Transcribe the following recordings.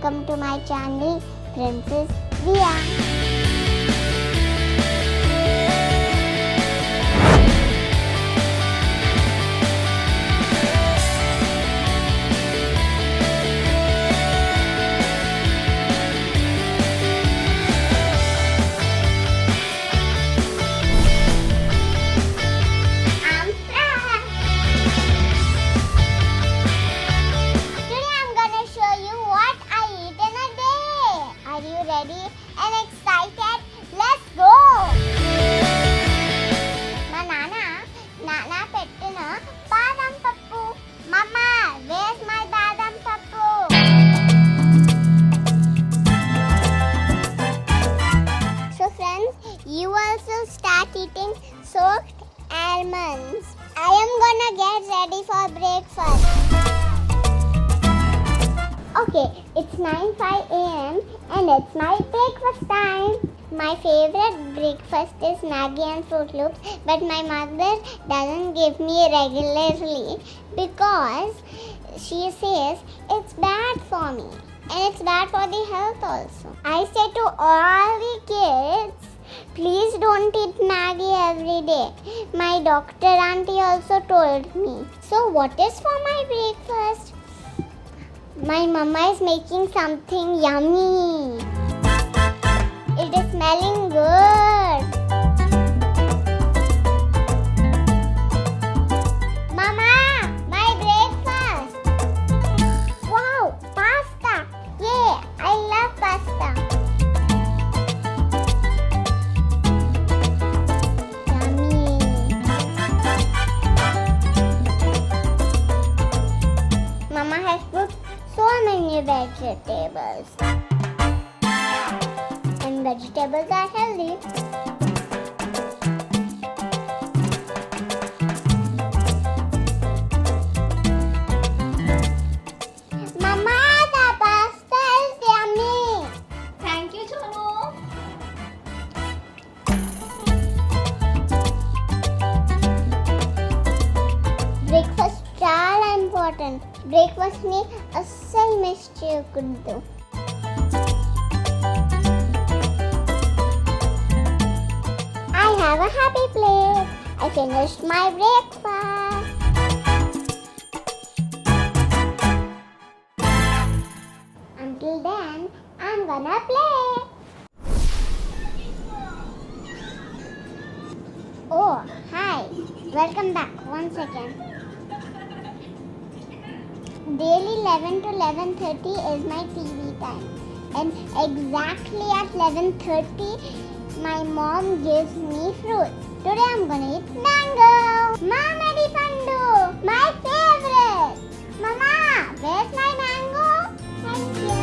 welcome to my channel Princess Via. Ready and excited? Let's go! Ma Nana pettina badam pappu. Mama, where's my badam pappu? So friends, you also start eating soaked almonds. I am gonna get ready for breakfast. Okay, it's 9:05 a.m. and it's my breakfast time. My favorite breakfast is Maggi and Fruit Loops, but my mother doesn't give me regularly because she says it's bad for me and it's bad for the health also. I say to all the kids, please don't eat Maggi every day. My doctor auntie also told me. So what is for my breakfast? My mama is making something yummy. It is smelling good. Mama, my breakfast. Wow, pasta. Yeah, I love pasta. Yummy. Mama has cooked so many vegetables, and vegetables are healthy. Mama, the pasta is yummy. Thank you, Chonu. Breakfast చాలా important. Breakfast ని అస్సలు miss చేయకూడదు. I have a happy plate. I finished my breakfast. Until then, I'm gonna play. Oh, hi. Welcome back. Once again. Daily 11 to 11:30 is my TV time, and exactly at 11:30 my mom gives me fruit. Today I'm gonna eat mango. Mamadi Pandu, my favorite. Mama, where's my mango? Thank you.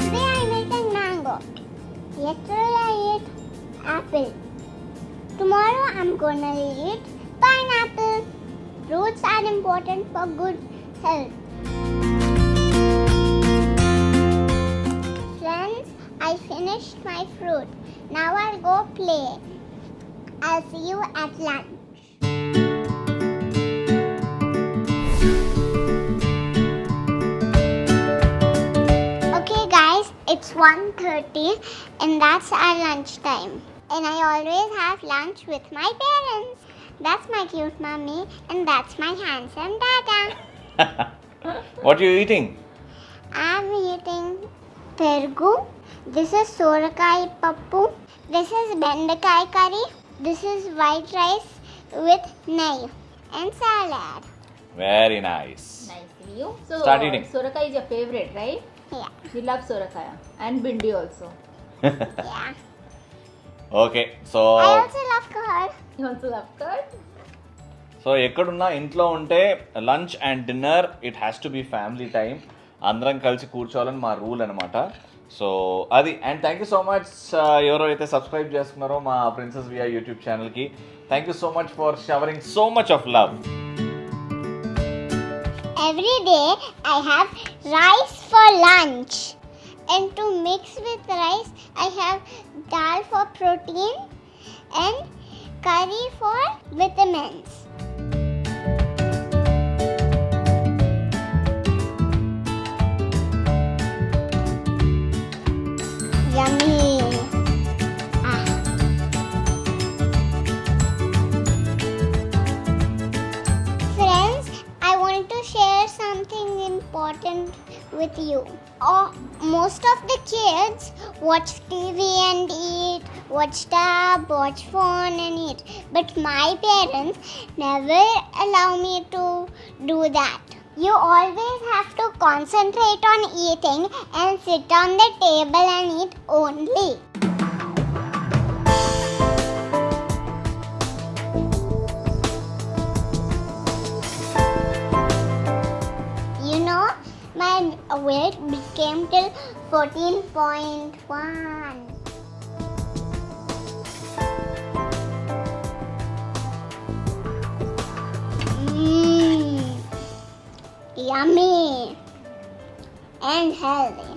Today I'm eating mango. Yesterday I ate apple. Tomorrow I'm gonna eat pineapple. Fruits are important for good health. Friends, I finished my fruit. Now I'll go play. I'll see you at lunch. Okay guys, it's 1:30 and that's our lunch time. And I always have lunch with my parents. That's my cute mommy and that's my handsome dada. What are you eating? I'm eating pergu. This is sorakai pappu. This is bendakai curry. This is white rice with nei and salad. Very nice. Nice to meet you. So, Start eating. Sorakai is your favorite, right? Yeah. You love Sorakaya and Bindi also. Yeah. Okay so I also love curd. You also love curd? So ఎక్కడున్నా ఇంట్లో ఉంటే lunch and dinner it has to be family time. అందరం కలిసి కూర్చోవాలని మా rule అనమాట. So అది and thank you so much ఎవరైతే subscribe చేసుకున్నారో మా ప్రిన్సెస్ వియా యూట్యూబ్ ఛానల్కి thank you so much for showering so much of love. Every day I have rice for lunch, and to mix with rice I have dal for protein and curry for vitamins. Yummy. Ah. Friends, I want to share something important with you. Most of the kids watch TV and eat, watch tab, watch phone and eat. But my parents never allow me to do that. You always have to concentrate on eating and sit on the table and eat only. You know, my weight became till 14.1. Yummy and healthy.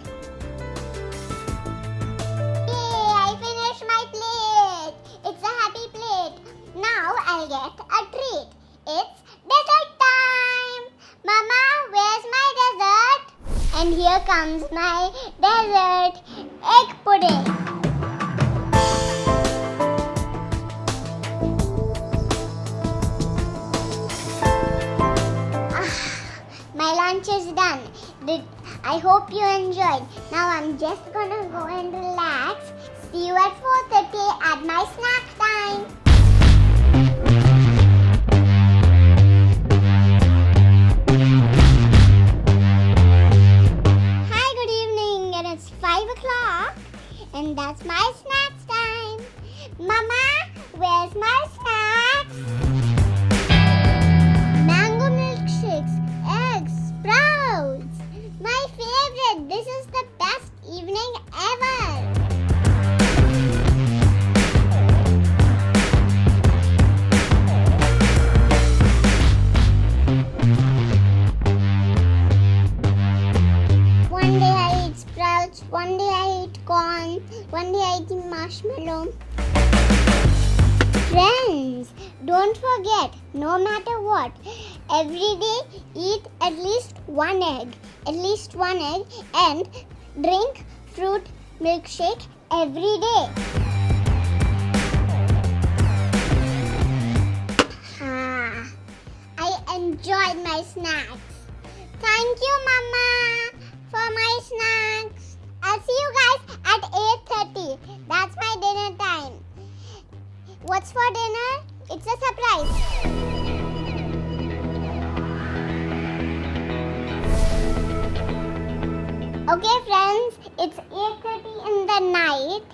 Yay, I finished my plate. It's a happy plate. Now I'll get a treat. It's dessert time. Mama, where's my dessert? And here comes my dessert, egg pudding. My lunch is done. I hope you enjoyed. Now I'm just gonna go and relax. See you at 4:30 at my snack time. Hi, good evening. And it's 5 o'clock. And that's my snacks time. Mama, where's my snacks? Mango milkshakes, eggs, sprouts. My favorite. This is the best evening ever. One day I eat sprouts, one day I eat corn, one day I eat marshmallow. Friends, don't forget, no matter what, every day eat at least one egg, and drink fruit milkshake every day. I enjoyed my snacks. Thank you, Mama, for my snacks. I'll see you guys at 8:30. That's my dinner time. What's for dinner? It's a surprise. Okay, friends, it's 8:30 in the night,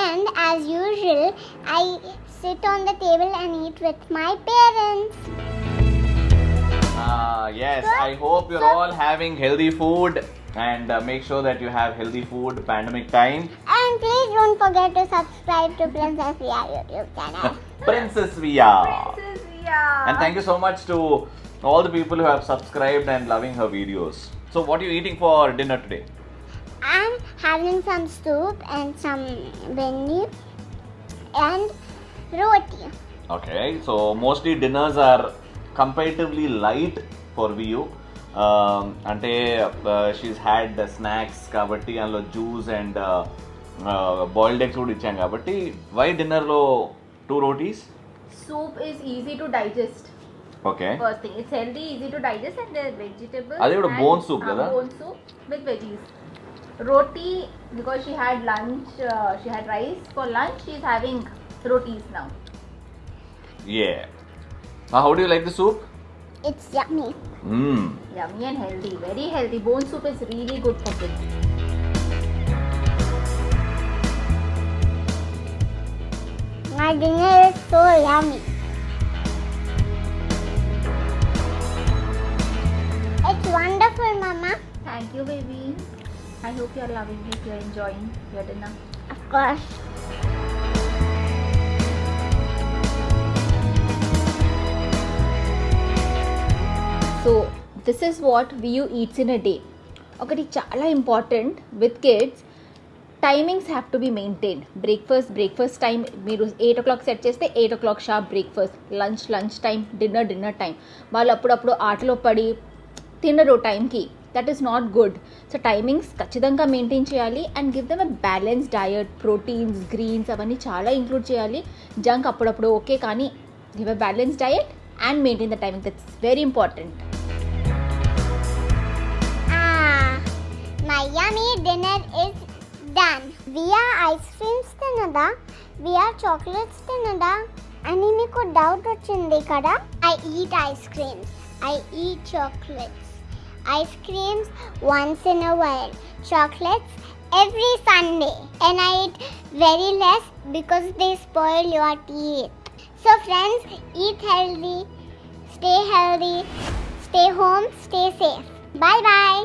and as usual, I sit on the table and eat with my parents. Yes, I hope you're all having healthy food and make sure that you have healthy food pandemic time. And please don't forget to subscribe to Princess Via YouTube channel. Princess Via. Princess Via. And thank you so much to all the people who have subscribed and loving her videos. So what are you eating for dinner today? I'm having some soup and some bindi and roti. Okay, so mostly dinners are comparatively light for Viu. అంటే she's had snacks కాబట్టి అందులో juice and boiled eggs కూడా ఇచ్చాం కాబట్టి why డిన్నర్లో 2 రోటీస్? Soup is easy to digest. Okay, First thing, it's healthy, easy to digest, and there's vegetables. అది కూడా bone soup కదా? Bone soup with veggies. Roti, because she had lunch, she had rice for lunch. She's having rotis now. Yeah. How do you like the soup? It's yummy. Yummy and healthy, very healthy. Bone soup is really good for kids. My dinner is so yummy. It's wonderful, Mama. Thank you, baby. I hope you're loving it. You're enjoying your dinner. Of course. So this is what Viu eats in a day. ఒకటి చాలా important with kids, timings have to be maintain. Breakfast time మీరు 8 o'clock set చేస్తే 8 o'clock sharp breakfast, lunch time, dinner time. వాళ్ళు అప్పుడప్పుడు ఆటలో పడి తినరు టైంకి. That is not good. So timings ఖచ్చితంగా మెయింటైన్ చేయాలి and give them a balance diet, proteins, greens అవన్నీ చాలా ఇంక్లూడ్ చేయాలి. జంక్ అప్పుడప్పుడు ఓకే, కానీ give a balance diet and maintain the timing. That's very important. My yummy dinner is done. We are ice creams తినదా, we are chocolates తినదా అని మీకు doubt వచ్చింది కదా. I eat ice creams, I eat chocolates. Ice creams once in a while, chocolates every Sunday, and I eat very less because they spoil your teeth. So friends, eat healthy, stay home, stay safe. Bye bye.